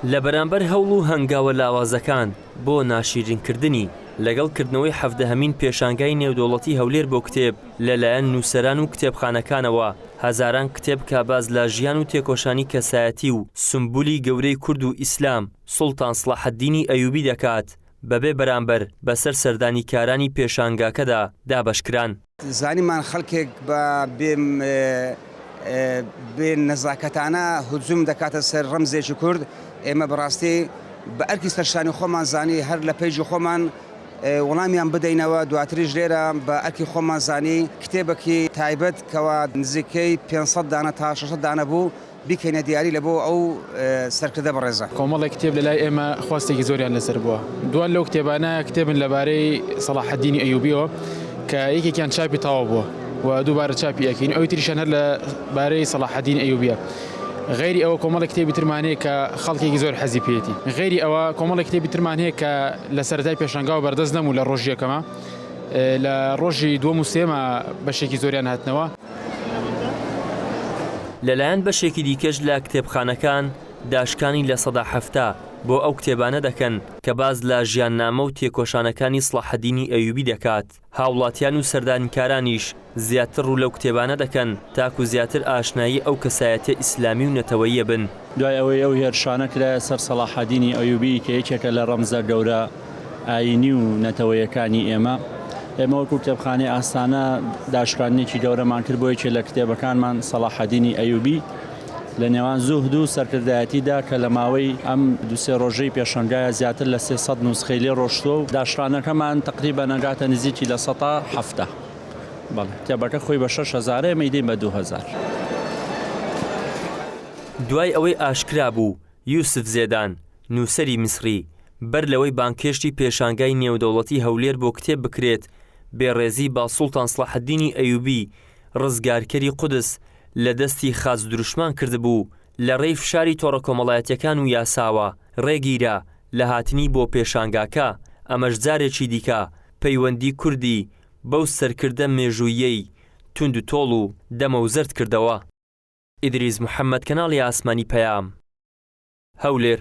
لە بەرامبەر هەوڵ و هەنگاوە لاوازەکان بۆ ناشرینکردنی لەگەڵکردنەوەی 17هەمین پێشانگای نێودەوڵەتی هەولێر بۆ کتێب لەلایەن نووسەران و کتێبخانەکانەوە هەزاران کتێب کە باز لە ژیان و تێکۆشانی کەسایەتی و سمبولی گەورەی کورد و ئیسلام سوڵتان سڵاحەددینی ئەیوبی دەکات بەبێ بەرامبەر بەسەر سەردانیکارانی پێشانگاکەدا دابەشکران. زانیمان خەڵکێک بێ نەزاکەتانە هجوم دەکاتە سەر ڕەمزێکی کورد. ئێمە بەڕاستی بە ئەرکی سەرشانی خۆمان زانی هەر لە پێیجی خۆمان وەڵامیان بدەینەوە. دواتریش لێرە بە ئەرکی خۆمان زانی کتێبێکی تایبەت کەوا نزیکەی 500 دانە تا 600 دانە بوو بیکەینە دیاری لە بۆ ئەو سەرکردە بەڕێزە. کۆمەڵی کتێب لەلای ئێمە خواستێکی زۆریان لەسەر بووە. دوان لەو کتێبانە کتێبن لەبارەی سەلاحەددینی ئەیوبیەوە کە یەکێکیان چاپی تەواو بووە و دووبارە چاپی ئەکەین. ئەوی تریشان هەر لەبارەی سەلاحەددین ئەیوبیە. غیری ئەوە کۆمەڵی کتێبی ترمان هەیە کە خەڵکێکی زۆر حەزی پێێتی. غیری ئەوە کۆمەڵی کتێبی ترمان هەیە کە لە سەرەتای پێشانگاوە بەردەست نەبوو لە ڕۆژ یەکەمە، لە ڕۆژی دووەم و سێمە بەشێکی زۆریان هاتنەوە. لەلایەن بەشێکی دیکەش لە کتێبخانەکان داشکانی لە سەدا هەفتە بۆ ئەو کتێبانە دەکەن کە باز لە ژیاننامە و تێکۆشانەکانی سڵاحەددینی ئەیوبی دەکات. هاوڵاتیان و سەردانیکارانیش زیاتر ڕوو لەو کتێبانە دەکەن تاکو زیاتر ئاشنایی ئەو کەسایەتە ئیسلامی و نەتەوەییە بن. دوای ئەوەی ئەو هێرشانە کرایە سەر سەلاحەددینی ئەیوبی کە یەکێکە لە ڕەمزە گەورە ئاینی و نەتەوەیەکانی ئێمە وەکو کتێبخانەی ئاستانە داشکاندنێکی گەورەمان کرد بۆ یەکێک لە کتێبەکانمان سەلاحەددینی ئەیوبی لە نێوان زوهد و سەرکردایەتیدا کە لە ماوەی ئەم دوسێ ڕۆژەی پێشەنگایە زیاتر لە 300 نوسخەی لێ ڕۆشتووە و داشکانەکەمان تقریبەن ئەگاتە نزیکی لە 170. بەڵێ کتێبەکە خۆی بە 6,000 ئێمە دەین بە 2000. دوای ئەوەی ئاشکرا بوو یوسف زێدان نووسەری میسری بەر لەوەی بانکێشتی پێشانگای نێودەوڵەتی هەولێر بۆ کتێب بکرێت بێڕێزی با سوڵتان سڵاحەددینی ئەیوبی ڕزگارکەری قودس لە دەستی خاز دروشمان کردبوو لە ڕێی فشاری تۆڕە کۆمەڵایەتیەکان و یاساوە ڕێگیرە لە هاتنی بۆ پێشانگاکە. ئەمەش جارێکی دیکە پەیوەندی کوردی بەو سەرکردە مێژوویەی تونند و تۆڵ و دەمە و زەرد کردەوە. ئیدریس محەممەد، کەناڵی ئاسمانی پەیام، هەولێر.